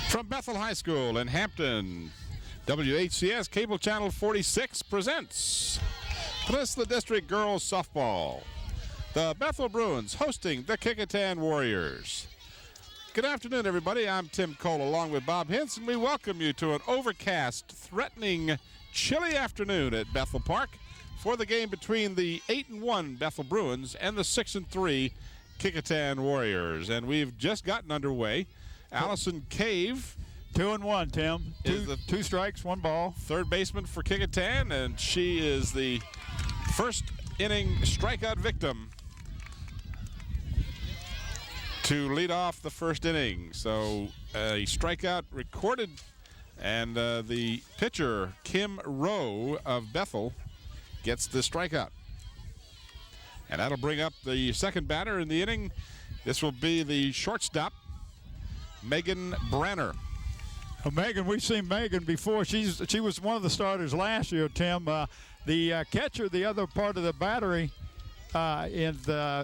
From Bethel High School in Hampton, WHCS Cable Channel 46 presents Peninsula District Girls Softball. The Bethel Bruins hosting the Kecoughtan Warriors. Good afternoon, everybody. I'm Tim Cole along with Bob Hintz, and we welcome you to an overcast, threatening, chilly afternoon at Bethel Park for the game between the 8-1 Bethel Bruins and the 6-3 Kecoughtan Warriors. And we've just gotten underway. Allison Cave, 2-1, Tim. Two strikes, one ball. Third baseman for Kecoughtan, and she is the first inning strikeout victim to lead off the first inning. So a strikeout recorded, and the pitcher, Kim Rowe of Bethel, gets the strikeout. And that'll bring up the second batter in the inning. This will be the shortstop, Megan Branner. Megan, we've seen Megan before. She was one of the starters last year, Tim. The catcher, the other part of the battery, in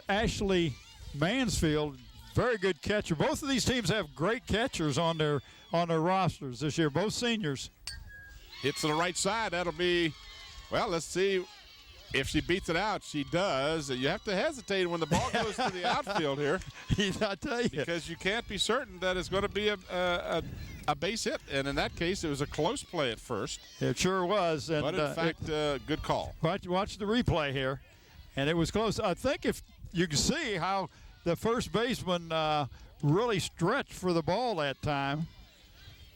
Ashley Mansfield, very good catcher. Both of these teams have great catchers on their rosters this year, both seniors. Hits to the right side. That'll be, well, let's see if she beats it out. She does. You have to hesitate when the ball goes to the outfield here. I tell you. Because you can't be certain that it's going to be a base hit. And in that case, it was a close play at first. It sure was. And, but in fact, good call. Watch the replay here. And it was close. I think if you can see how the first baseman really stretched for the ball that time.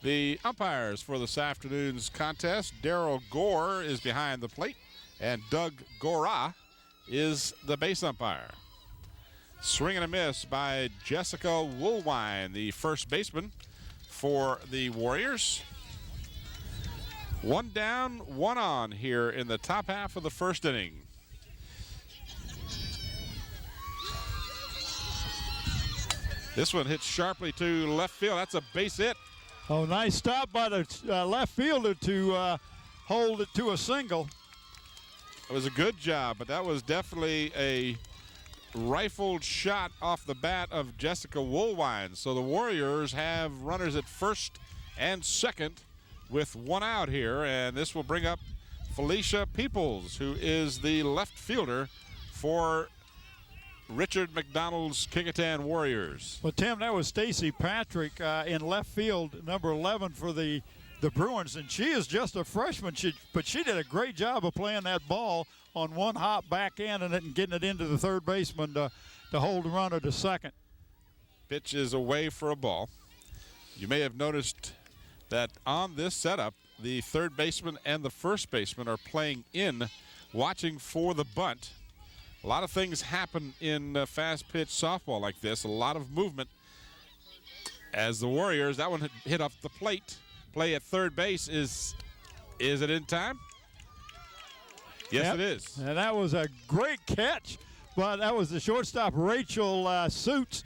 The umpires for this afternoon's contest, Daryl Gore is behind the plate, and Doug Gora is the base umpire. Swing and a miss by Jessica Woolwine, the first baseman for the Warriors. One down, one on here in the top half of the first inning. This one hits sharply to left field. That's a base hit. Oh, nice stop by the left fielder to hold it to a single. It was a good job, but that was definitely a rifled shot off the bat of Jessica Woolwine. So the Warriors have runners at first and second with one out here, and this will bring up Felicia Peoples, who is the left fielder for Richard McDonald's Kecoughtan Warriors. Well, Tim, that was Stacy Patrick in left field, number 11 for the Bruins, and she is just a freshman, but she did a great job of playing that ball on one hop back in and getting it into the third baseman to hold the runner to second. Pitch is away for a ball. You may have noticed that on this setup, the third baseman and the first baseman are playing in, watching for the bunt. A lot of things happen in fast-pitch softball like this, a lot of movement. As the Warriors, that one hit off the plate. Play at third base. Is it in time? Yes, yep. It is. And that was a great catch, but that was the shortstop, Rachel Suits.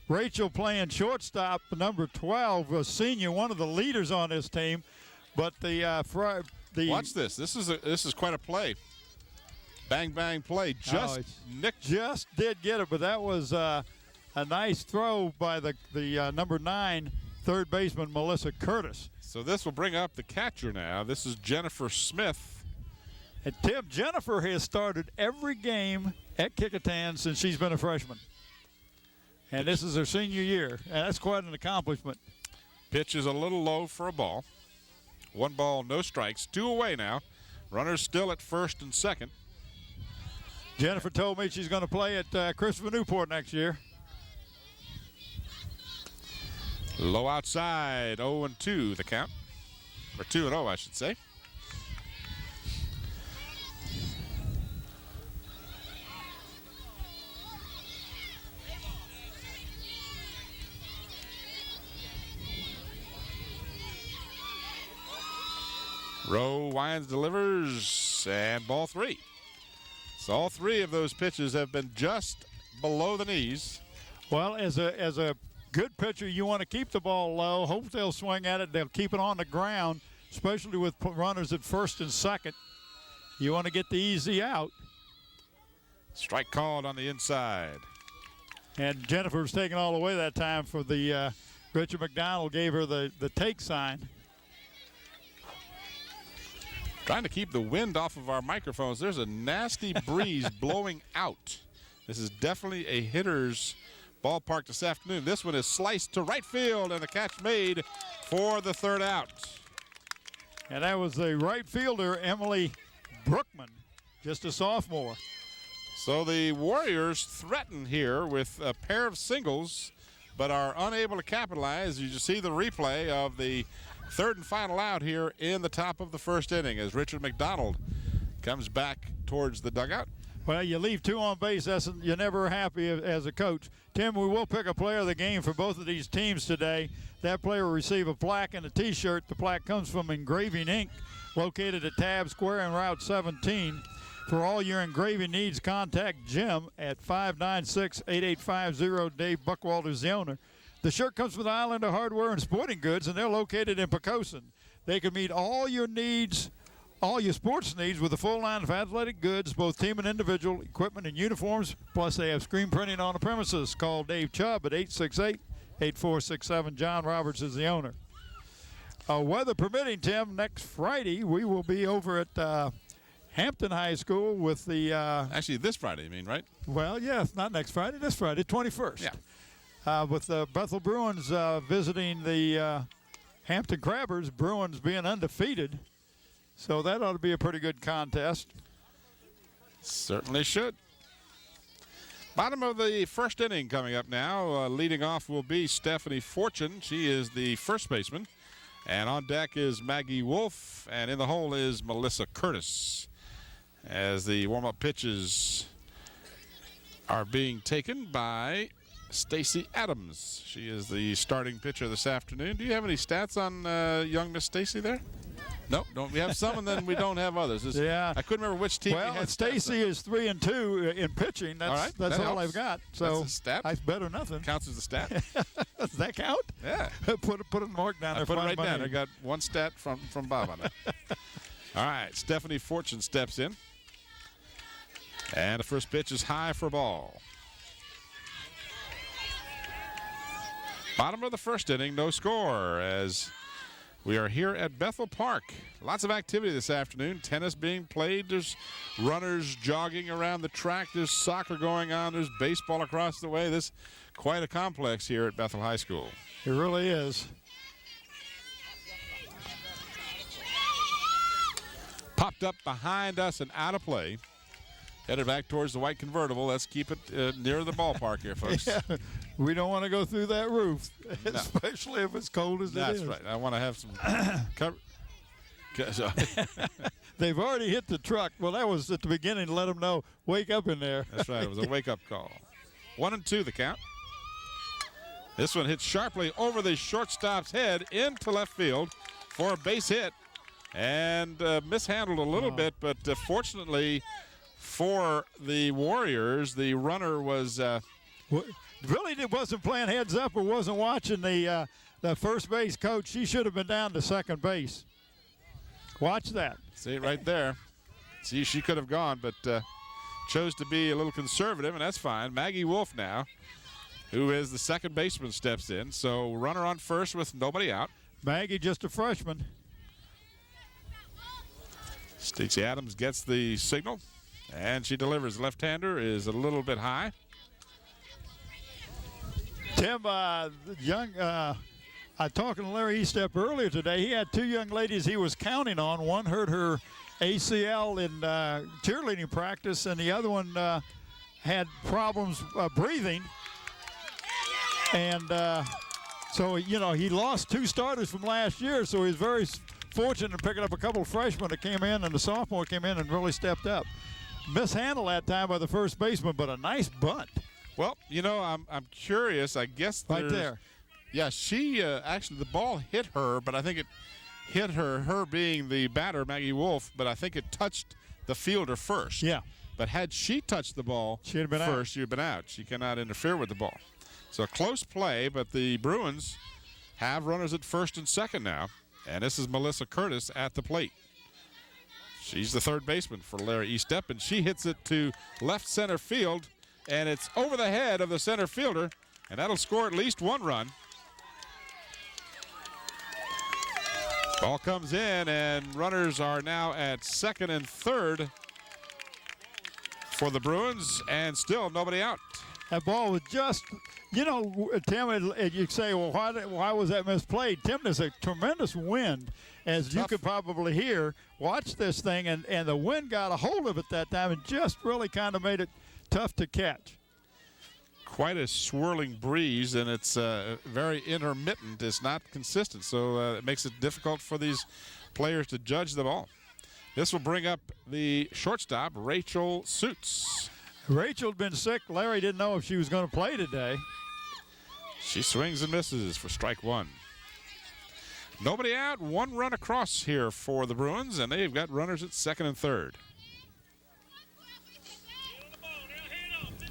Rachel playing shortstop, number 12, a senior, one of the leaders on this team. But watch this. This is quite a play. Bang, bang play. Just did get it, but that was a nice throw by the number 9 third baseman, Melissa Curtis. So this will bring up the catcher now. This is Jennifer Smith. And Tim, Jennifer has started every game at Kecoughtan since she's been a freshman. And this is her senior year, and that's quite an accomplishment. Pitch is a little low for a ball. One ball, no strikes. 2 away now. Runners still at first and second. Jennifer told me she's going to play at Christopher Newport next year. Low outside, 0-2 the count. Or 2-0, I should say. Rowe winds, delivers, and ball 3. So all 3 of those pitches have been just below the knees. Well, as a good pitcher, you want to keep the ball low. Hope they'll swing at it. They'll keep it on the ground, especially with runners at first and second. You want to get the easy out. Strike called on the inside. And Jennifer's taking all the way that time for the Richard McDonald gave her the take sign. Trying to keep the wind off of our microphones. There's a nasty breeze blowing out. This is definitely a hitter's ballpark this afternoon. This one is sliced to right field, and a catch made for the third out. And that was the right fielder, Emily Brookman, just a sophomore. So the Warriors threaten here with a pair of singles, but are unable to capitalize. You just see the replay of the third and final out here in the top of the first inning as Richard McDonald comes back towards the dugout. Well, you leave two on base. You're never happy as a coach. Tim, we will pick a player of the game for both of these teams today. That player will receive a plaque and a T-shirt. The plaque comes from Engraving Inc., located at Tab Square and Route 17. For all your engraving needs, contact Jim at 596-8850. Dave Buckwalter is the owner. The shirt comes from the Islander Hardware and Sporting Goods, and they're located in Pecoughtan. They can meet all your needs, all your sports needs, with a full line of athletic goods, both team and individual, equipment and uniforms. Plus, they have screen printing on the premises. Call Dave Chubb at 868-8467. John Roberts is the owner. Weather permitting, Tim, next Friday we will be over at Hampton High School with the actually this Friday, you mean, right? Well, yes, not next Friday, this Friday, 21st. Yeah. With the Bethel Bruins visiting the Hampton Crabbers, Bruins being undefeated. So that ought to be a pretty good contest. Certainly should. Bottom of the first inning coming up now. Leading off will be Stephanie Fortune. She is the first baseman. And on deck is Maggie Wolf. And in the hole is Melissa Curtis. As the warm-up pitches are being taken by Stacy Adams. She is the starting pitcher this afternoon. Do you have any stats on young Miss Stacy there? No, don't. We have some, and then we don't have others. Yeah, I couldn't remember which team. Well, Stacy is 3-2 in pitching. That's all right. That's all I've got. So that's a stat. That's better than nothing. Counts as a stat. Does that count? Yeah. put a mark down there. I put it right down. I got one stat from Bob on it. All right, Stephanie Fortune steps in, and the first pitch is high for ball. Bottom of the first inning, no score as we are here at Bethel Park. Lots of activity this afternoon. Tennis being played. There's runners jogging around the track. There's soccer going on. There's baseball across the way. This is quite a complex here at Bethel High School. It really is. Popped up behind us and out of play. Headed back towards the white convertible. Let's keep it near the ballpark here, folks. Yeah, we don't want to go through that roof, especially if it's cold as it is. That's right. I want to have some cover. They've already hit the truck. Well, that was at the beginning to let them know, wake up in there. That's right. It was a wake-up call. 1-2 the count. This one hits sharply over the shortstop's head into left field for a base hit. And mishandled a little bit, but fortunately for the Warriors, the runner was really wasn't playing heads up or wasn't watching the first base coach. She should have been down to second base. Watch that. See it right there. See, she could have gone, but chose to be a little conservative, and that's fine. Maggie Wolf now, who is the second baseman, steps in. So runner on first with nobody out. Maggie, just a freshman. Stacey Adams gets the signal, and she delivers. Left-hander is a little bit high. Tim, I talking to Larry Estep earlier today. He had two young ladies he was counting on. One hurt her ACL in cheerleading practice, and the other one had problems breathing. And so, you know, he lost two starters from last year, so he's very fortunate in picking up a couple of freshmen that came in, and the sophomore came in and really stepped up. Mishandled that time by the first baseman, but a nice bunt. Well, you know, I'm curious. I guess right there. Yeah, she actually, the ball hit her, but I think it hit her being the batter, Maggie Wolf, but I think it touched the fielder first. Yeah. But had she touched the ball she'd have been first, she'd have been out. She cannot interfere with the ball. So close play, but the Bruins have runners at first and second now. And this is Melissa Curtis at the plate. She's the third baseman for Larry Estep, and she hits it to left center field, and it's over the head of the center fielder, and that'll score at least one run. Ball comes in, and runners are now at second and third for the Bruins, and still nobody out. That ball was just, you know, Tim, you say, well, why was that misplayed? Tim, there's a tremendous wind, as you could probably hear. Watch this thing, and the wind got a hold of it that time and just really kind of made it tough to catch. Quite a swirling breeze, and it's very intermittent. It's not consistent, so it makes it difficult for these players to judge the ball. This will bring up the shortstop, Rachel Suits. Rachel's been sick. Larry didn't know if she was going to play today. She swings and misses for strike one. Nobody out, one run across here for the Bruins, and they've got runners at second and third.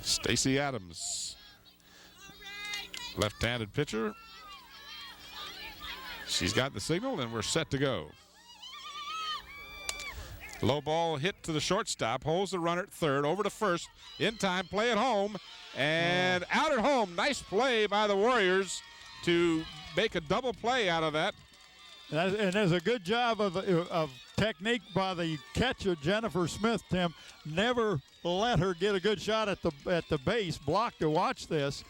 Stacy Adams, left-handed pitcher. She's got the signal, and we're set to go. Low ball hit to the shortstop, holds the runner at third, over to first, in time, play at home, and out at home. Nice play by the Warriors to make a double play out of that. And there's a good job of technique by the catcher, Jennifer Smith, Tim. Never let her get a good shot at the base. Block to watch this.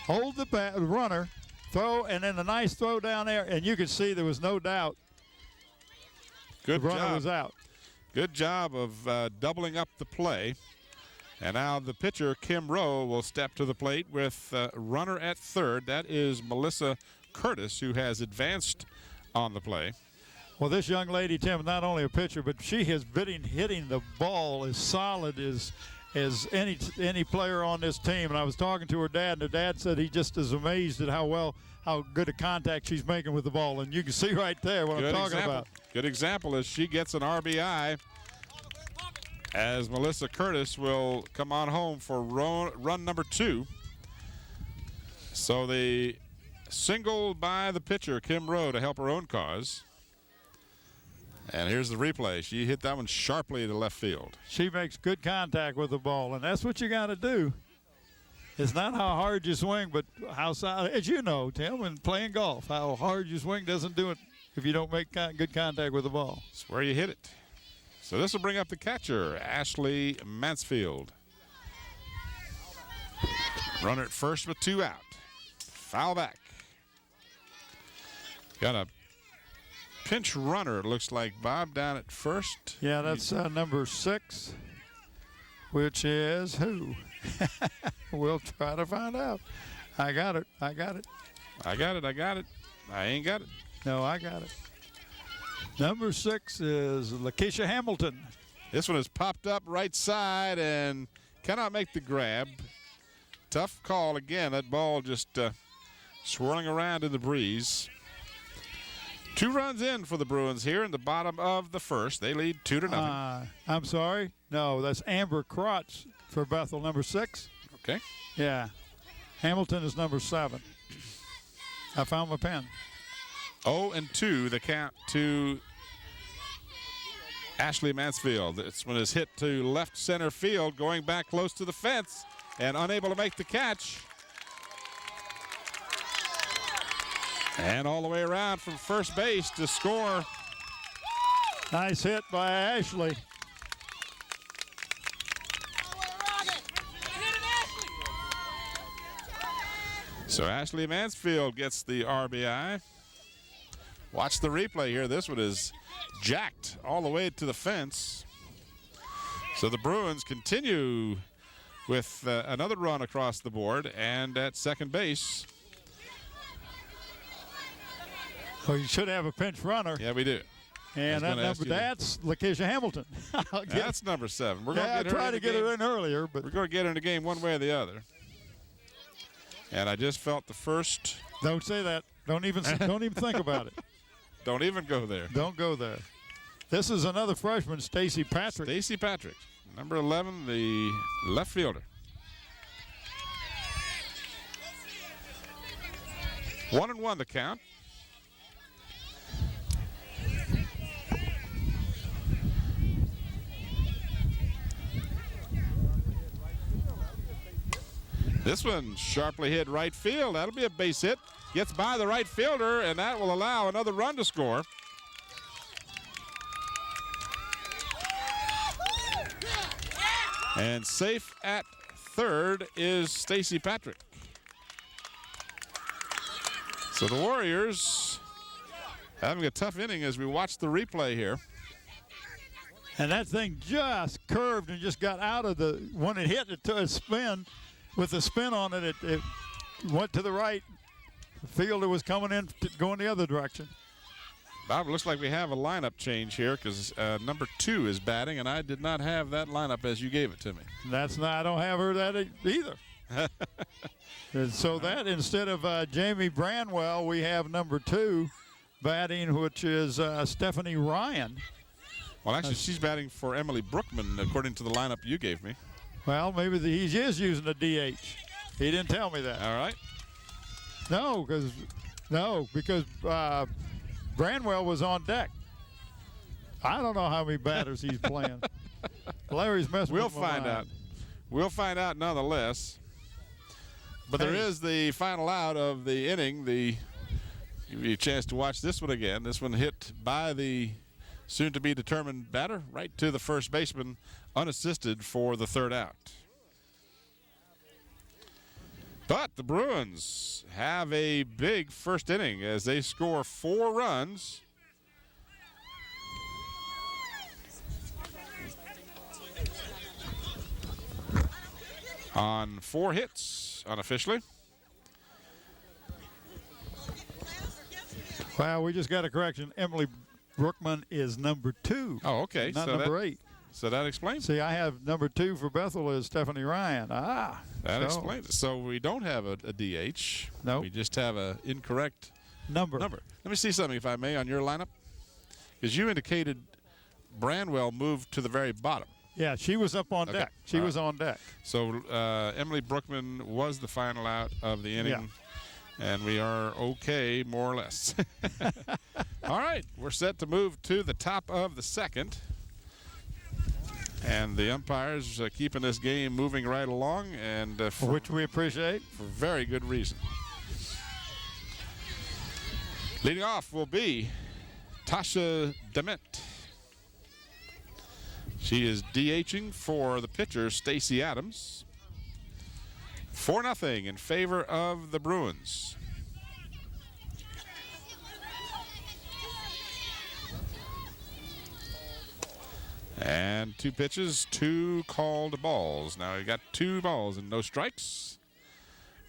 Hold the runner, throw, and then a nice throw down there, and you can see there was no doubt Good the runner job. was out. Good job of doubling up the play. And now the pitcher, Kim Rowe, will step to the plate with runner at third. That is Melissa Curtis, who has advanced on the play. Well, this young lady, Tim, not only a pitcher, but she has been hitting the ball as solid as any player on this team. And I was talking to her dad, and her dad said he just is amazed at how good a contact she's making with the ball. And you can see right there what I'm talking about. Good example as she gets an RBI, as Melissa Curtis will come on home for run number 2. So the single by the pitcher, Kim Rowe, to help her own cause. And here's the replay. She hit that one sharply to left field. She makes good contact with the ball, and that's what you got to do. It's not how hard you swing, but how solid. As you know, Tim, when playing golf, how hard you swing doesn't do it if you don't make good contact with the ball. It's where you hit it. So this will bring up the catcher, Ashley Mansfield. Runner at first with 2 out. Foul back. Got a pinch runner, it looks like, Bob, down at first. Yeah, that's number 6, which is who? We'll try to find out. I got it. I ain't got it. No, I got it. Number 6 is Lakeisha Hamilton. This one has popped up right side and cannot make the grab. Tough call again. That ball just swirling around in the breeze. 2 runs in for the Bruins here in the bottom of the first. They lead 2-0. I'm sorry. No, that's Amber Crotch for Bethel, number 6. Okay. Yeah. Hamilton is number 7. I found my pen. 0-2, the count to Ashley Mansfield. This one is hit to left center field, going back close to the fence and unable to make the catch. And all the way around from first base to score. Nice hit by Ashley. So Ashley Mansfield gets the RBI. Watch the replay here. This one is jacked all the way to the fence. So the Bruins continue with another run across the board, and at second base. Well, you should have a pinch runner. Yeah, we do. And that's Lakeisha Hamilton. That's number 7. We're I tried to get her in earlier, but we're going to get her in the game one way or the other. And I just felt the first. Don't say that. Don't even think about it. Don't even go there. Don't go there. This is another freshman, Stacy Patrick. Stacy Patrick, number 11, the left fielder. 1-1 the count. This one sharply hit right field. That'll be a base hit. Gets by the right fielder, and that will allow another run to score. And safe at third is Stacy Patrick. So the Warriors having a tough inning as we watch the replay here. And that thing just curved and just got out of the, when it hit it to a spin, with the spin on it, it went to the right. The fielder was coming in, going the other direction. Bob, it looks like we have a lineup change here because number 2 is batting, and I did not have that lineup as you gave it to me. That's not, I don't have her that either. And so that instead of Jamie Branwell, we have number 2 batting, which is Stephanie Ryan. Well, actually, she's batting for Emily Brookman, according to the lineup you gave me. Well, maybe he is using a DH. He didn't tell me that. All right. No, because Branwell was on deck. I don't know how many batters he's playing. Larry's messing with my mind. We'll find out. We'll find out nonetheless. But there is the final out of the inning. Give you a chance to watch this one again. This one hit by the soon-to-be-determined batter right to the first baseman, unassisted for the third out. But the Bruins have a big first inning as they score 4 runs. On 4 hits unofficially. Well, we just got a correction. Emily Brookman is number 2. Oh, okay. Not number 8. So that explains. See, I have number 2 for Bethel is Stephanie Ryan. That explains it. So we don't have a DH. No. We just have an incorrect number. Let me see something, if I may, on your lineup. Because you indicated Branwell moved to the very bottom. Yeah, she was up on deck. She was on deck. So Emily Brookman was the final out of the inning. Yeah. And we are okay, more or less. All right, we're set to move to the top of the second. And the umpires keeping this game moving right along, and for which we appreciate. For very good reason. Leading off will be Tasha Dement. She is DHing for the pitcher, Stacy Adams. 4-0 in favor of the Bruins. And 2 pitches, 2 called balls. Now we got 2 balls and no strikes.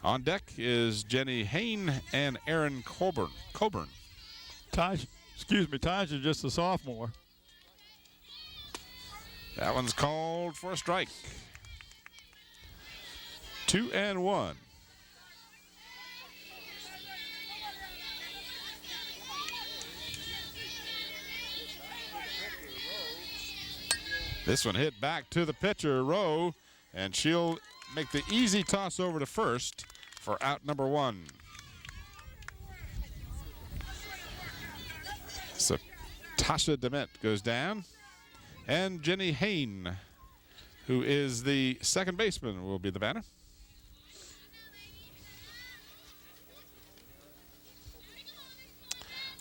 On deck is Jenny Hain and Erin Coburn. Tasha is just a sophomore. That one's called for a strike. 2-1. This one hit back to the pitcher, Rowe, and she'll make the easy toss over to first for out number 1. So Tasha Dement goes down, and Jenny Hain, who is the second baseman, will be the batter.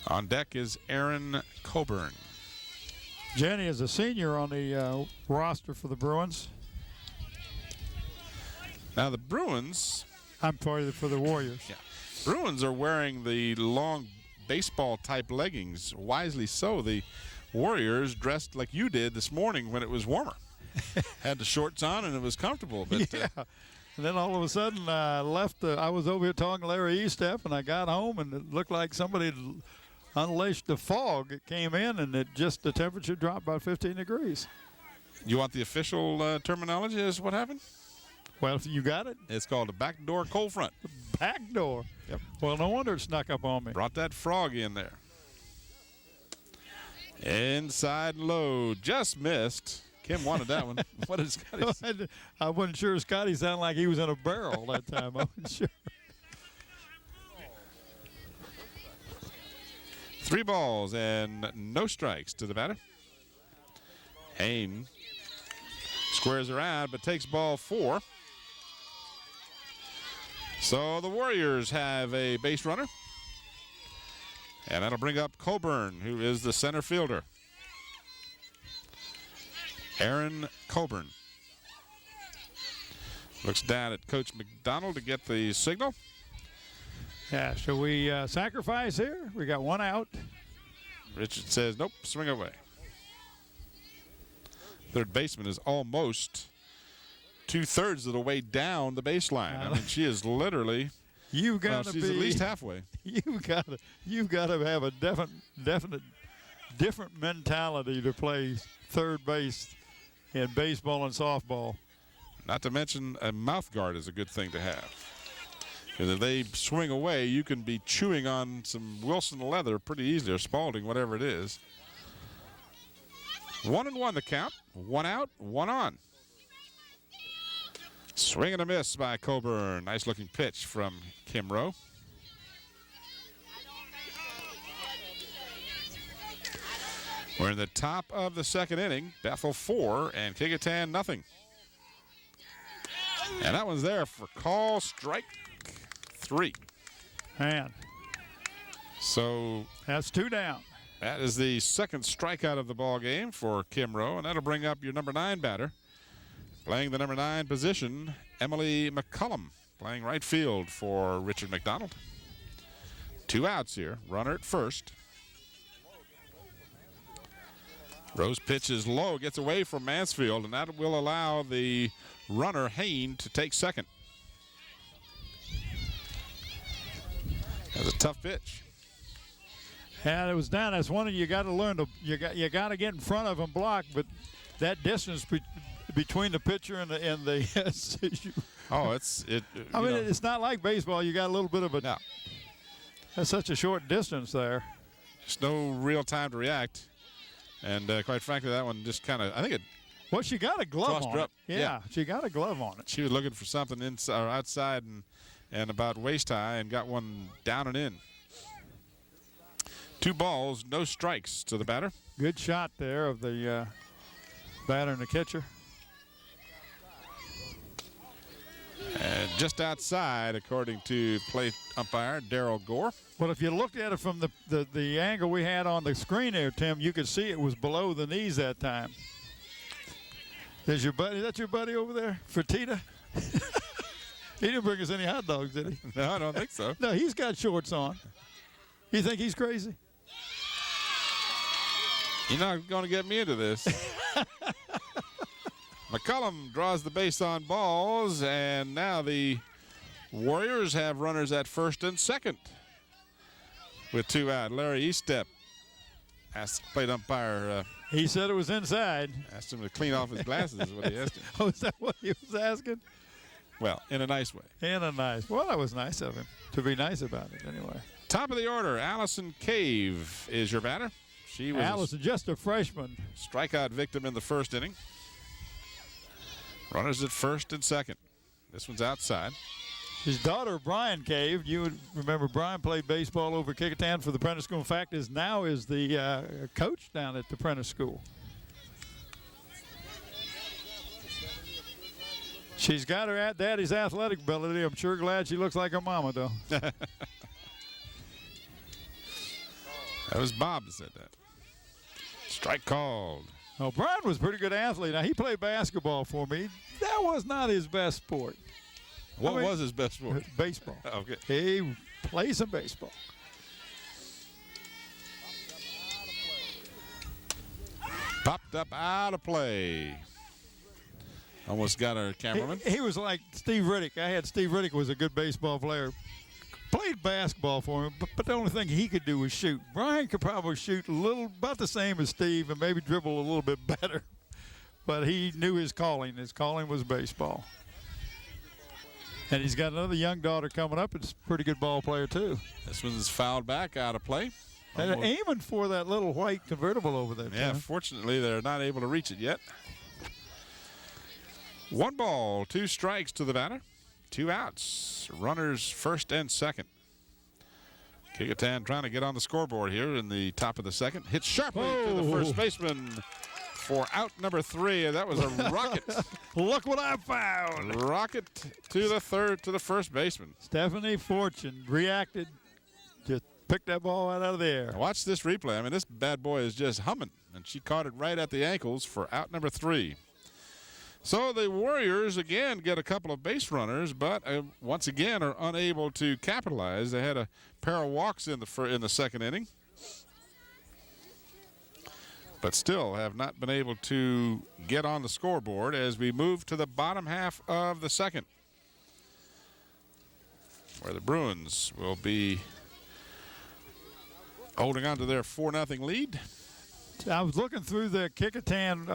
On deck is Erin Coburn. Jenny is a senior on the roster for the Bruins. Now the Bruins... I'm sorry, for the Warriors. Yeah. Bruins are wearing the long baseball-type leggings, wisely so. The Warriors dressed like you did this morning when it was warmer. Had the shorts on and it was comfortable. But, yeah. And then all of a sudden I left. I was over here talking to Larry Estep, and I got home and it looked like somebody had unleashed the fog. It came in and the temperature dropped by 15 degrees. You want the official terminology as what happened? Well, you got it. It's called a backdoor cold front. Backdoor? Yep. Well, no wonder it snuck up on me. Brought that frog in there. Inside low, just missed. Kim wanted that one. What did Scotty say? I wasn't sure. Scotty sounded like he was in a barrel that time. I wasn't sure. 3 balls and no strikes to the batter. Hain squares around but takes ball 4. So the Warriors have a base runner. And that'll bring up Coburn, who is the center fielder. Erin Coburn. Looks down at Coach McDonald to get the signal. Yeah, shall we sacrifice here? We got one out. Richard says, nope, swing away. Third baseman is almost 2/3 of the way down the baseline. I mean, she is literally, you've got to she's be at least halfway. You've got to have a definite different mentality to play third base in baseball and softball. Not to mention a mouth guard is a good thing to have. Because if they swing away, you can be chewing on some Wilson leather pretty easily, or Spalding, whatever it is. 1-1 the count. One out, one on. Swing and a miss by Coburn. Nice looking pitch from Kim Rowe. We're in the top of the second inning. Bethel 4 and Kecoughtan nothing. And that one's there for call strike 3. Man. So that's 2 down. That is the second strikeout of the ball game for Kim Rowe, and that'll bring up your number 9 batter. Playing the number 9 position, Emily McCullum, playing right field for Richard McDonald. 2 outs here. Runner at first. Rowe's pitch is low, gets away from Mansfield, and that will allow the runner, Hain, to take second. That's a tough pitch. Yeah, it was down. That's one of you got to learn to you got to get in front of and block, but that distance between the pitcher and the oh, it's it's not like baseball. You got a little bit of a no. That's such a short distance there. Just no real time to react, and quite frankly, that one just kind of Well, she got a glove on it. Yeah, she got a glove on it. She was looking for something inside or outside and about waist high, and got one down and in. 2 balls, no strikes to the batter. Good shot there of the batter and the catcher. And just outside, according to plate umpire Darrell Gore. Well, if you looked at it from the angle we had on the screen there, Tim, you could see it was below the knees that time. There's your buddy. Is that your buddy over there, Fertitta? He didn't bring us any hot dogs, did he? No, I don't think so. No, he's got shorts on. You think he's crazy? You're not going to get me into this. McCullum draws the base on balls, and now the Warriors have runners at first and second with 2 out. Larry Eastep asked plate umpire. He said it was inside. Asked him to clean off his glasses is what he asked him. Oh, is that what he was asking? Well, in a nice way. Well, that was nice of him to be nice about it anyway. Top of the order, Allison Cave is your batter. She was Allison, just a freshman. Strikeout victim in the first inning. Runners at first and second. This one's outside. His daughter, Brian Cave, you would remember Brian played baseball over at Kecoughtan for the Prentice School. In fact, is the coach down at the Prentice School. She's got her daddy's athletic ability. I'm sure glad she looks like her mama, though. That was Bob that said that. Strike called. Oh, Brian was a pretty good athlete. Now, he played basketball for me. That was not his best sport. What was his best sport? Baseball. Okay. He plays some baseball. Popped up out of play. Almost got our cameraman. He was like Steve Riddick. I had Steve Riddick was a good baseball player. Played basketball for him, but the only thing he could do was shoot. Brian could probably shoot about the same as Steve and maybe dribble a little bit better. But he knew his calling. His calling was baseball. And he's got another young daughter coming up. It's a pretty good ball player, too. This one's fouled back out of play. And they're aiming for that little white convertible over there. Yeah, Tim. Fortunately, they're not able to reach it yet. 1 ball, 2 strikes to the batter. 2 outs. Runners first and second. Kecoughtan trying to get on the scoreboard here in the top of the second. Hit sharply to the first baseman for out number 3. And that was a rocket. Look what I found. Rocket to the first baseman. Stephanie Fortune reacted. Just picked that ball out of the air. Now watch this replay. I mean, this bad boy is just humming. And she caught it right at the ankles for out number 3. So the Warriors again get a couple of base runners, but once again are unable to capitalize. They had a pair of walks in the second inning, but still have not been able to get on the scoreboard as we move to the bottom half of the second, where the Bruins will be holding on to their 4-0 lead. I was looking through the Kecoughtan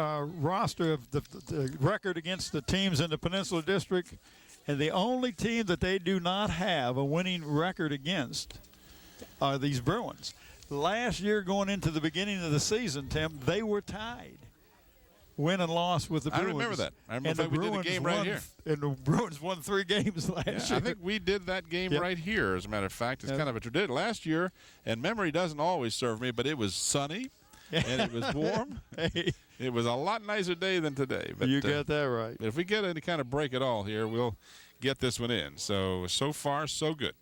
roster of the record against the teams in the Peninsula District, and the only team that they do not have a winning record against are these Bruins. Last year, going into the beginning of the season, Tim, they were tied, win and loss with the Bruins. I remember that. I remember we did the game right here. And the Bruins won 3 games last year. I think we did that game right here, as a matter of fact. It's kind of a tradition. Last year, and memory doesn't always serve me, but it was sunny. And it was warm. Hey. It was a lot nicer day than today. But, you got that right. If we get any kind of break at all here, we'll get this one in. So far, so good.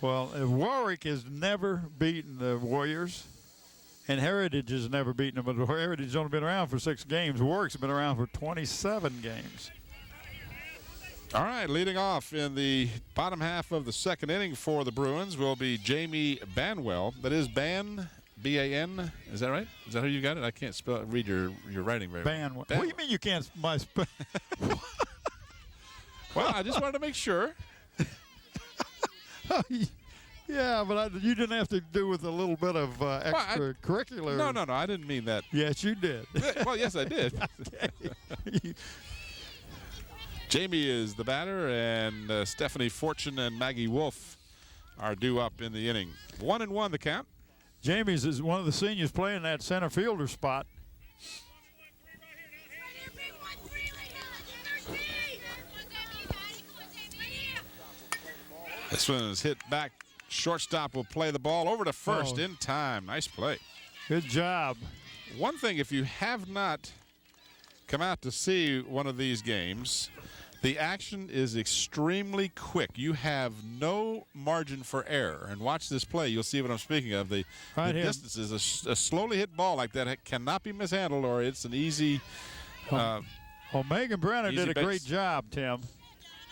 Well, Warwick has never beaten the Warriors, and Heritage has never beaten them. But Heritage has only been around for 6 games. Warwick's been around for 27 games. All right, leading off in the bottom half of the second inning for the Bruins will be Jamie Banwell. That is B-A-N. Is that right? Is that how you got it? I can't read your writing very well. Banwell. What do you mean you can't? Well, I just wanted to make sure. Yeah, but you didn't have to do with a little bit of extracurricular. No, I didn't mean that. Yes, you did. Well, yes, I did. Jamie is the batter, and Stephanie Fortune and Maggie Wolf are due up in the inning. 1-1 the count. Jamie's is one of the seniors playing that center fielder spot. This one is hit back. Shortstop will play the ball over to first in time. Nice play. Good job. One thing, if you have not come out to see one of these games, the action is extremely quick. You have no margin for error. And watch this play. You'll see what I'm speaking of. The distance is a slowly hit ball like that cannot be mishandled, or it's an easy. Megan Brenner did a great job, Tim.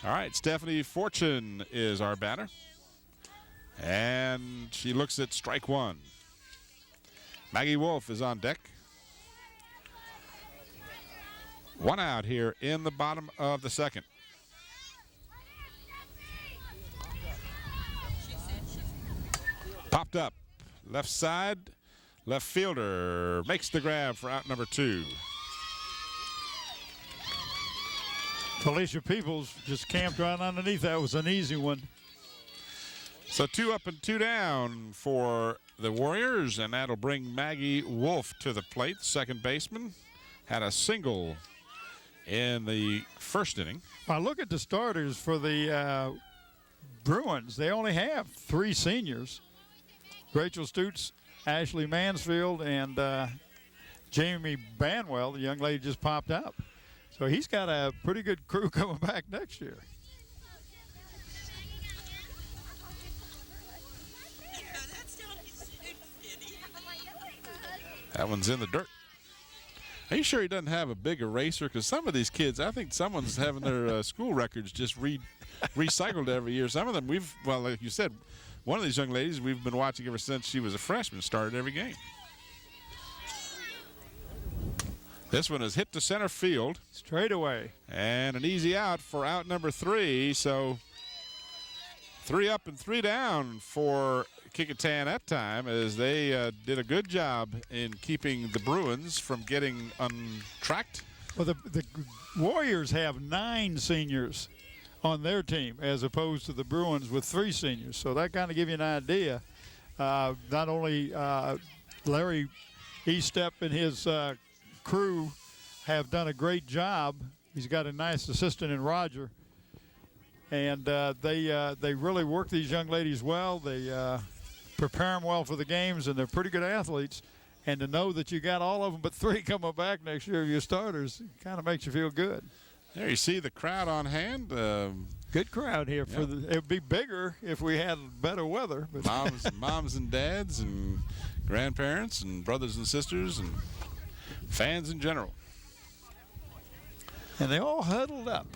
All right, Stephanie Fortune is our batter. And she looks at strike one. Maggie Wolf is on deck. 1 out here in the bottom of the second. Popped up. Left side. Left fielder makes the grab for out number 2. Felicia Peoples just camped right underneath. That was an easy one. So 2 up and 2 down for the Warriors, and that'll bring Maggie Wolf to the plate. Second baseman had a single in the first inning. Well, look at the starters for the Bruins. They only have 3 seniors. Rachel Stutz, Ashley Mansfield, and Jamie Banwell, the young lady just popped up. So he's got a pretty good crew coming back next year. That one's in the dirt. Are you sure he doesn't have a big eraser? Because some of these kids, I think someone's having their school records just recycled every year. Some of them like you said, one of these young ladies we've been watching ever since she was a freshman, started every game. This one is hit to center field. Straight away. And an easy out for out number 3. So 3 up and 3 down for Kecoughtan that time, as they did a good job in keeping the Bruins from getting untracked. Well, the Warriors have 9 seniors on their team as opposed to the Bruins with 3 seniors. So that kind of gives you an idea. Not only Larry Estep and his crew have done a great job. He's got a nice assistant in Roger. And they really work these young ladies well. They prepare them well for the games, and they're pretty good athletes. And to know that you got all of them but 3 coming back next year, your starters, kind of makes you feel good. There you see the crowd on hand. Good crowd here. It would be bigger if we had better weather. But moms and dads and grandparents and brothers and sisters and fans in general. and they all huddled up.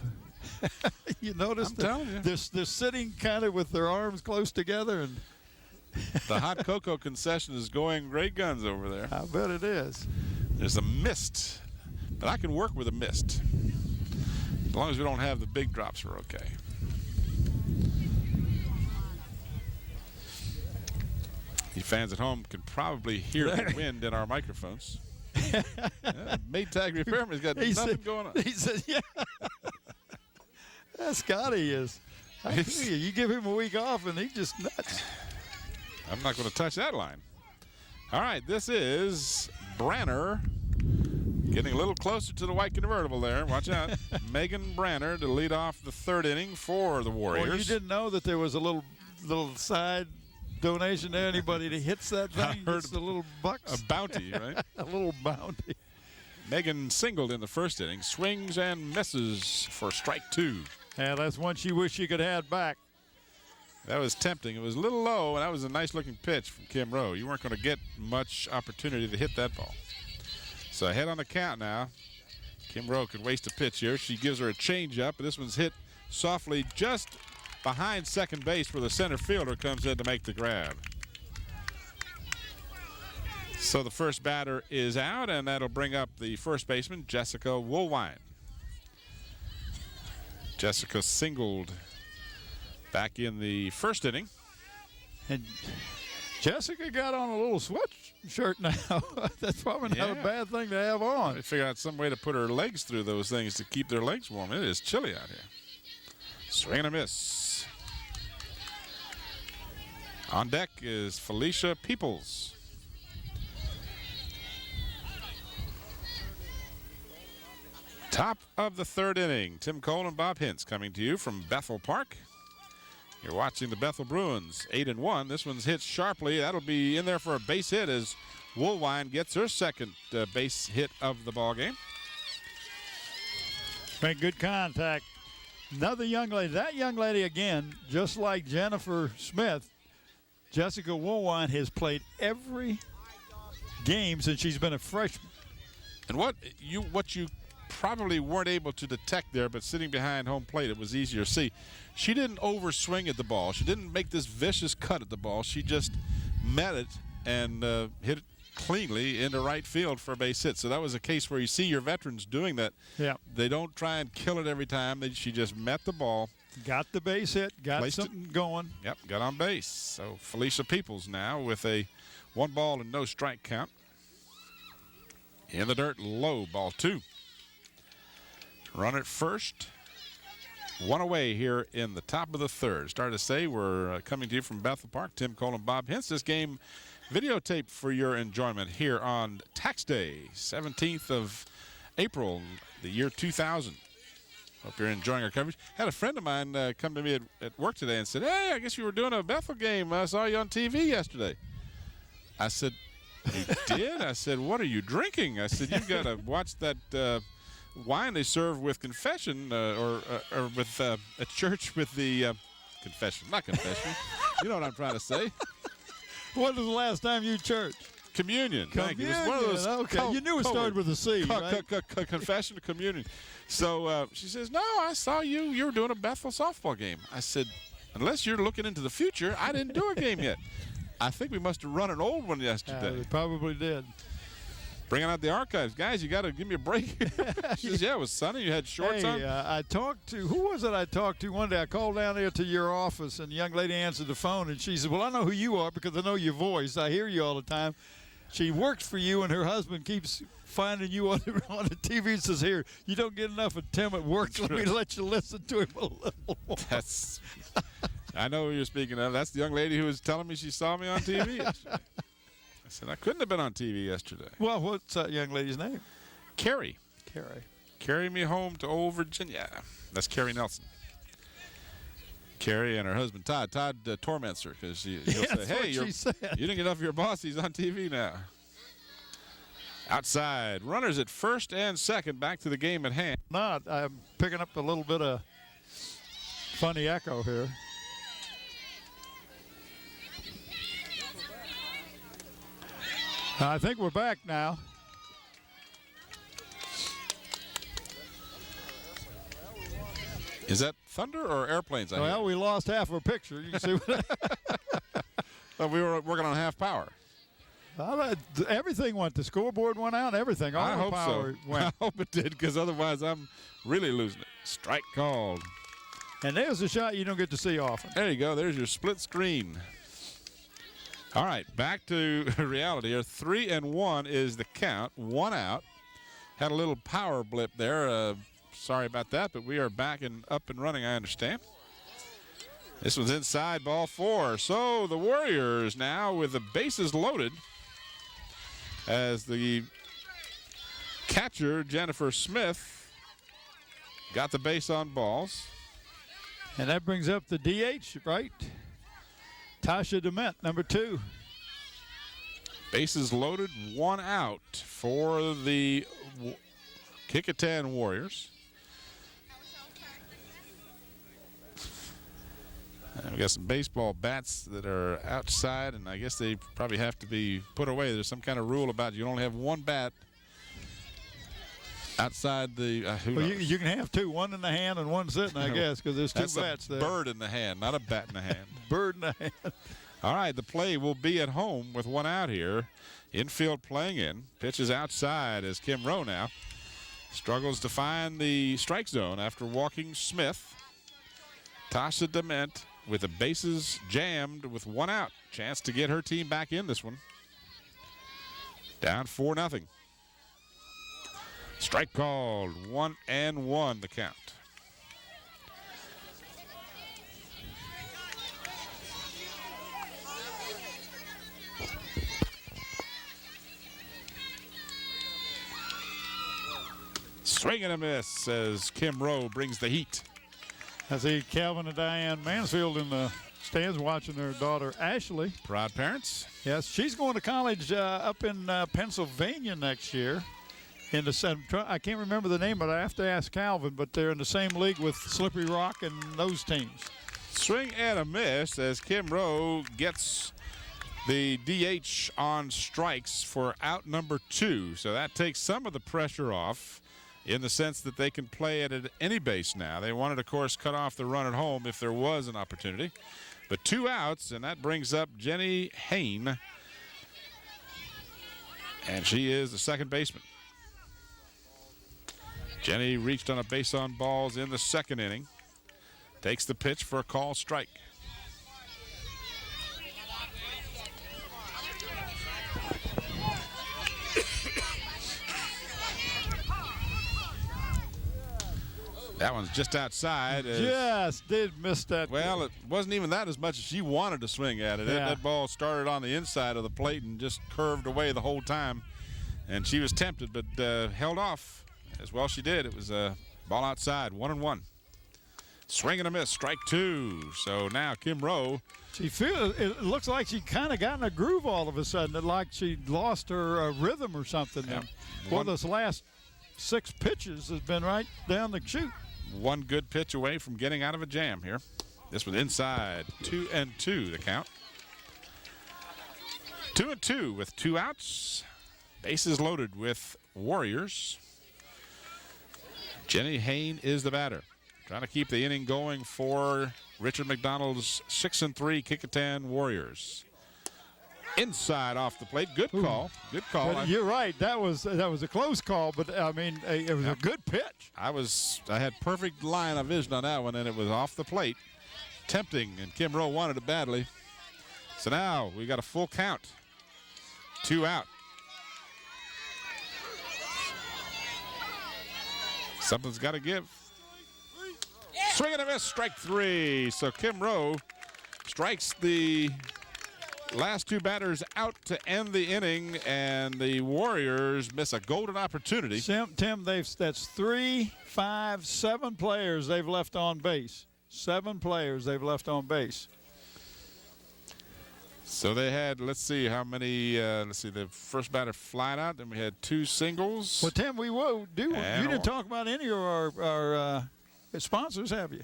You notice I'm telling you. They're sitting kind of with their arms close together, and the hot cocoa concession is going great guns over there. I bet it is. There's a mist, but I can work with a mist. As long as we don't have the big drops, we're okay. You fans at home can probably hear the wind in our microphones. Maytag Repairman's got nothing going on. He said, yeah. Scotty is. I tell you give him a week off, and he just nuts. I'm not going to touch that line. All right, this is Branner getting a little closer to the white convertible there. Watch out. Megan Branner to lead off the third inning for the Warriors. Well, you didn't know that there was a little side donation to anybody that hits that thing. I heard a little bucks. A bounty, right? A little bounty. Megan singled in the first inning, swings and misses for strike 2. Yeah, that's one she wished she could have back. That was tempting. It was a little low, and that was a nice-looking pitch from Kim Rowe. You weren't going to get much opportunity to hit that ball. So ahead on the count now. Kim Rowe could waste a pitch here. She gives her a changeup, but this one's hit softly just behind second base where the center fielder comes in to make the grab. So the first batter is out, and that'll bring up the first baseman, Jessica Woolwine. Jessica singled back in the first inning. And Jessica got on a little sweatshirt now. That's probably not a bad thing to have on. They figured out some way to put her legs through those things to keep their legs warm. It is chilly out here. Swing and a miss. On deck is Felicia Peoples. Top of the third inning. Tim Cole and Bob Hintz coming to you from Bethel Park. You're watching the Bethel Bruins 8-1. This one's hit sharply. That'll be in there for a base hit as Woolwine gets her second base hit of the ball game. Made good contact. Another young lady. That young lady again, just like Jennifer Smith, Jessica Woolwine has played every game since she's been a freshman. And what you probably weren't able to detect there, but sitting behind home plate, it was easier to see. She didn't overswing at the ball. She didn't make this vicious cut at the ball. She just met it and hit it cleanly into right field for a base hit. So that was a case where you see your veterans doing that. Yeah. They don't try and kill it every time. She just met the ball. Got the base hit, got something going. Yep, got on base. So Felicia Peoples now with a 1-ball and no strike count. In the dirt, low, ball 2. Run at first. One away here in the top of the third. Started to say we're coming to you from Bethel Park. Tim Cole and Bob Hintz. This game videotaped for your enjoyment here on Tax Day, 17th of April, the year 2000. Hope you're enjoying our coverage. Had a friend of mine come to me at work today and said, hey, I guess you were doing a Bethel game. I saw you on TV yesterday. I said, you did? I said, what are you drinking? I said, you've got to watch that wine they serve with confession or with a church with the confession. Not confession. You know what I'm trying to say. When was the last time you churched? Communion. Thank you. It was one of those okay. You knew it started with a C, right? Confession, communion. So she says, no, I saw you were doing a Bethel softball game. I said, unless you're looking into the future, I didn't do a game yet. I think we must have run an old one yesterday. We probably did. Bringing out the archives. Guys, you got to give me a break. She says, yeah, it was sunny. You had shorts on. I talked to, who was it I talked to one day? I called down there to your office, and the young lady answered the phone, and she said, well, I know who you are because I know your voice. I hear you all the time. She works for you, and her husband keeps finding you on the TV and says, here, you don't get enough of Tim at work. Let me let you listen to him a little more. I know who you're speaking of. That's the young lady who was telling me she saw me on TV yesterday. I said, I couldn't have been on TV yesterday. Well, what's that young lady's name? Carrie. Carrie. Carry me home to old Virginia. That's Carrie Nelson. Carrie and her husband, Todd. Todd torments her because he'll say, hey, you didn't get enough of your boss. He's on TV now. Outside. Runners at first and second. Back to the game at hand. I'm picking up a little bit of funny echo here. I think we're back now. Is that thunder or airplanes? Well, we lost half our picture. You can see Well, we were working on half power. Everything went. The scoreboard went out. Everything. All I the hope power so. went. I hope it did, because otherwise I'm really losing it. Strike called. And there's a shot you don't get to see often. There you go. There's your split screen. All right, back to reality here. 3-1 is the count. 1 out. Had a little power blip there. Sorry about that, but we are back and up and running, I understand. This one's inside, ball 4. So the Warriors now with the bases loaded as the catcher, Jennifer Smith, got the base on balls. And that brings up the DH, right? Tasha DeMent, number 2. Bases loaded, 1 out for the Kecoughtan Warriors. We got some baseball bats that are outside, and I guess they probably have to be put away. There's some kind of rule about you only have 1 bat outside the. Well, you can have 2, 1 in the hand and 1 sitting, I guess, because there's 2 bats there. That's a bird in the hand, not a bat in the hand. Bird in the hand. All right, the play will be at home with 1 out here. Infield playing in. Pitches outside as Kim Rowe now struggles to find the strike zone after walking Smith. Tasha DeMent with the bases jammed with 1 out. Chance to get her team back in this one. Down 4-0. Strike called. 1-1 the count. Swing and a miss as Kim Rowe brings the heat. I see Calvin and Diane Mansfield in the stands watching their daughter Ashley. Proud parents. Yes, she's going to college up in Pennsylvania next year. I can't remember the name, but I have to ask Calvin. But they're in the same league with Slippery Rock and those teams. Swing and a miss as Kim Rowe gets the DH on strikes for out number 2. So that takes some of the pressure off in the sense that they can play it at any base now. They wanted, of course, cut off the run at home if there was an opportunity. But 2 outs, and that brings up Jenny Hain. And she is the second baseman. Jenny reached on a base on balls in the 2nd inning. Takes the pitch for a call strike. That one's just outside. Just did miss that. Well, it wasn't even that as much as she wanted to swing at it. Yeah. That ball started on the inside of the plate and just curved away the whole time. And she was tempted, but held off as well she did. It was a ball outside, 1-1. Swing and a miss, strike 2. So now Kim Rowe. It looks like she kind of got in a groove all of a sudden. It like she lost her rhythm or something. Yeah. Well, those last 6 pitches has been right down the chute. 1 good pitch away from getting out of a jam here. This one inside, 2-2 the count. 2-2 with 2 outs. Bases loaded with Warriors. Jenny Hain is the batter. Trying to keep the inning going for Richard McDonald's 6-3 Kecoughtan Warriors. Inside off the plate. Good call. Good call. But you're right. That was a close call, but I mean, it was a good pitch. I had perfect line of vision on that one, and it was off the plate. Tempting, and Kim Rowe wanted it badly. So now we got a full count. 2 out. Something's got to give. Swing and a miss, strike 3. So Kim Rowe strikes the last 2 batters out to end the inning, and the Warriors miss a golden opportunity. Tim, that's 3, 5, 7 players they've left on base. 7 players they've left on base. So they had, let's see how many, the first batter flying out, then we had 2 singles. Well, Tim, you didn't talk about any of our sponsors, have you?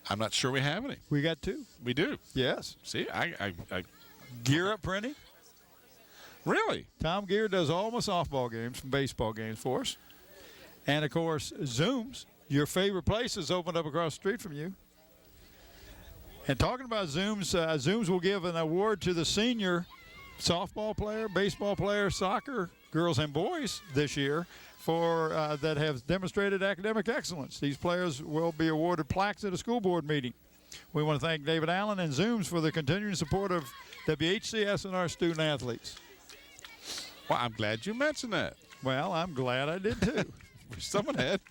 I'm not sure we have any. We got 2. We do. Yes. See, I Gear Up Printing. Really? Tom Gear does all my softball games and baseball games for us. And, of course, Zooms. your favorite place is opened up across the street from you. And talking about Zooms, Zooms will give an award to the senior softball player, baseball player, soccer, girls and boys this year for that have demonstrated academic excellence. These players will be awarded plaques at a school board meeting. We want to thank David Allen and Zooms for the continuing support of WHCS and our student athletes. Well, I'm glad you mentioned that. Well, I'm glad I did too. Someone had.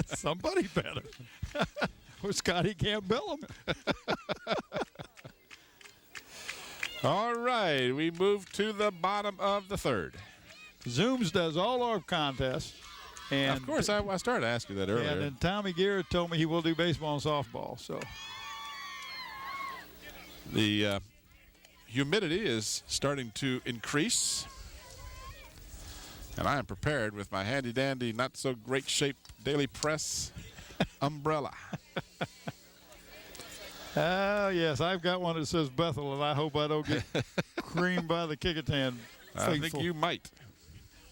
Somebody better. Or Scotty can't bill them. All right, we move to the bottom of the third. Zooms does all our contests. And of course, I started to ask you that earlier. And then Tommy Garrett told me he will do baseball and softball. So the humidity is starting to increase. And I am prepared with my handy-dandy, not-so-great-shaped Daily Press umbrella. Oh, yes, I've got one that says Bethel, and I hope I don't get creamed by the Kecoughtan faithful. I think you might.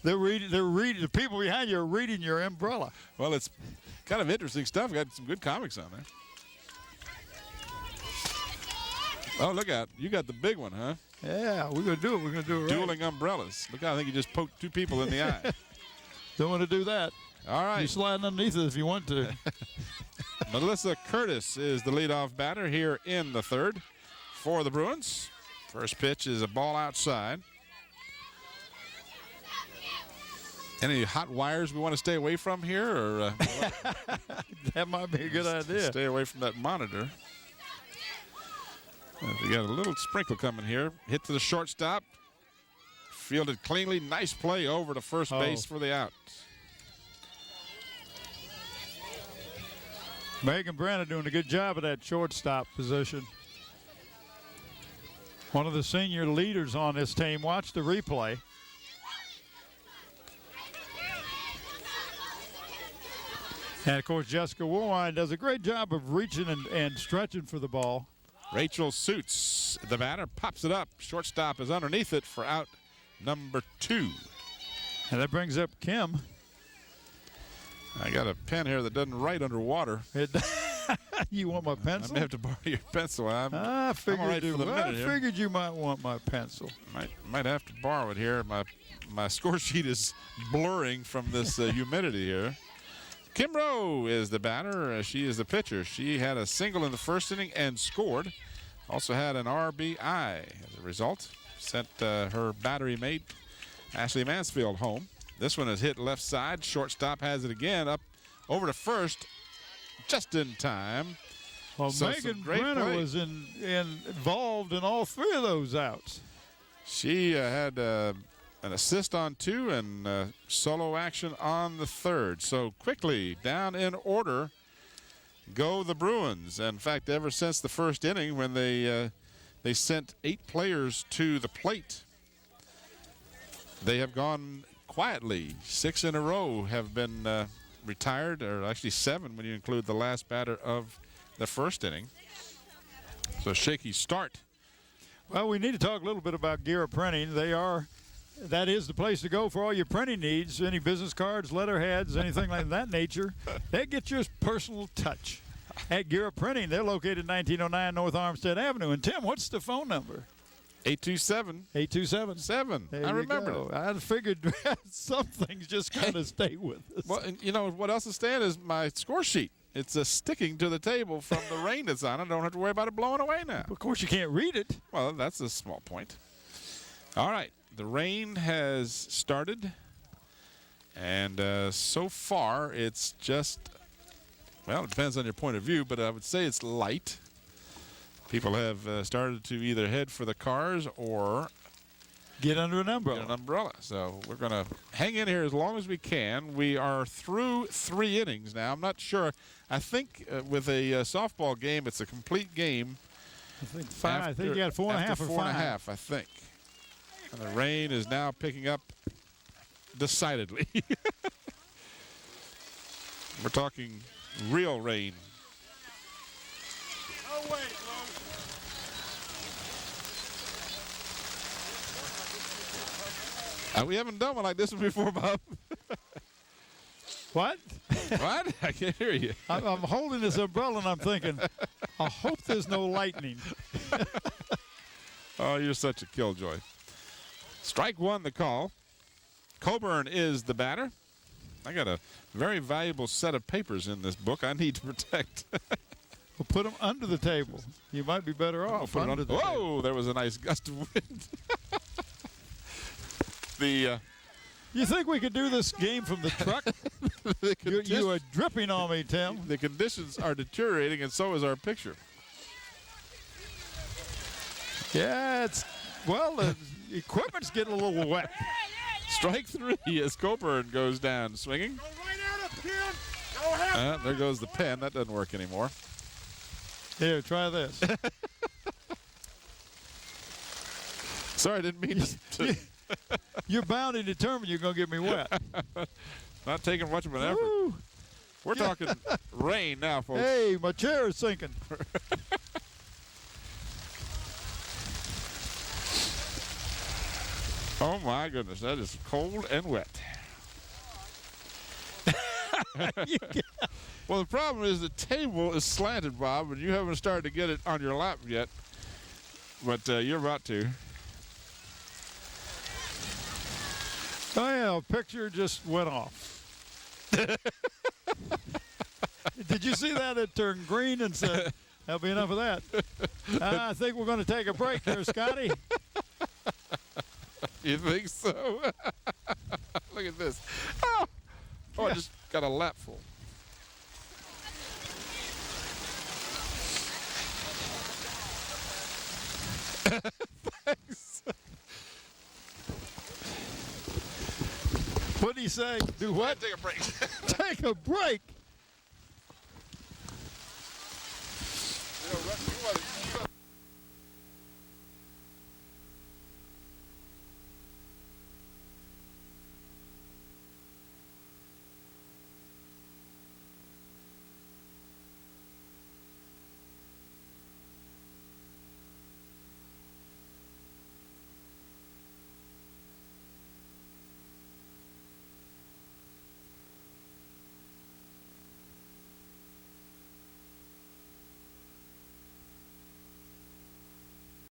They're reading. The people behind you are reading your umbrella. Well, it's kind of interesting stuff. Got some good comics on there. Oh, look out. You got the big one, huh? Yeah, we're going to do it. We're going to do it right. Dueling umbrellas. Look out, I think you just poked two people in the eye. Don't want to do that. All right. You slide underneath it if you want to. Melissa Curtis is the leadoff batter here in the third for the Bruins. First pitch is a ball outside. Any hot wires we want to stay away from here? Or that might be a good idea. Stay away from that monitor. We got a little sprinkle coming here. Hit to the shortstop. Fielded cleanly. Nice play over to first base for the out. Megan Brenner doing a good job of that shortstop position. One of the senior leaders on this team. Watch the replay. And, of course, Jessica Warwine does a great job of reaching and stretching for the ball. Rachel Suits, the batter, pops it up. Shortstop is underneath it for out number 2. And that brings up Kim. I got a pen here that doesn't write underwater. You want my pencil? I may have to borrow your pencil. I figured, all right for the minute here. Figured you might want my pencil. Might have to borrow it here. My score sheet is blurring from this humidity here. Kim Rowe is the batter. She is the pitcher. She had a single in the first inning and scored. Also had an RBI as a result. Sent her battery mate, Ashley Mansfield, home. This one is hit left side. Shortstop has it again up over to first just in time. Well, so Megan Brenner was involved in all 3 of those outs. She had an assist on 2 and solo action on the third. So quickly down in order go the Bruins. In fact, ever since the first inning when they sent 8 players to the plate, they have gone quietly. 6 in a row have been retired, or actually 7 when you include the last batter of the first inning. So shaky start. Well, we need to talk a little bit about Gira Printing. That is the place to go for all your printing needs, any business cards, letterheads, anything like that nature. They get your personal touch. At Gira Printing, they're located 1909 North Armstead Avenue. And, Tim, what's the phone number? 827-7. I remember it. I figured some things just kind of stay with us. Well, and you know what else is staying is my score sheet. It's sticking to the table from the rain that's on it. I don't have to worry about it blowing away now. Of course, you can't read it. Well, that's a small point. All right. The rain has started, and so far it's just, well, it depends on your point of view, but I would say it's light. People have started to either head for the cars or get under an umbrella. So we're going to hang in here as long as we can. We are through 3 innings now. I'm not sure. I think with a softball game, it's a complete game. I think 5. I think you got 4.5 or 4.5, I think. And the rain is now picking up decidedly. We're talking real rain. Oh, wait, we haven't done one like this one before, Bob. What? What? I can't hear you. I'm holding this umbrella and I'm thinking, I hope there's no lightning. Oh, you're such a killjoy. Strike one, the call. Coburn is the batter. I got a very valuable set of papers in this book I need to protect. We'll put them under the table. You might be better off under the table. Whoa, there was a nice gust of wind. You think we could do this game from the truck? You are dripping on me, Tim. The conditions are deteriorating, and so is our picture. Yeah, the equipment's getting a little wet. Strike three as Coburn goes down swinging. Go right at it, kid. Go ahead. There goes the pen. That doesn't work anymore. Here, try this. Sorry, I didn't mean to. You're bound and determined you're going to get me wet. Not taking much of an effort. Woo. We're talking rain now, folks. Hey, my chair is sinking. Oh, my goodness. That is cold and wet. Well, the problem is the table is slanted, Bob, and you haven't started to get it on your lap yet. But you're about to. Oh, yeah, a picture just went off. Did you see that? It turned green and said, that'll be enough of that. I think we're going to take a break there, Scotty. You think so? Look at this. Oh, I just got a lap full. Thanks. What did he say? Do what? Take a break. Take a break.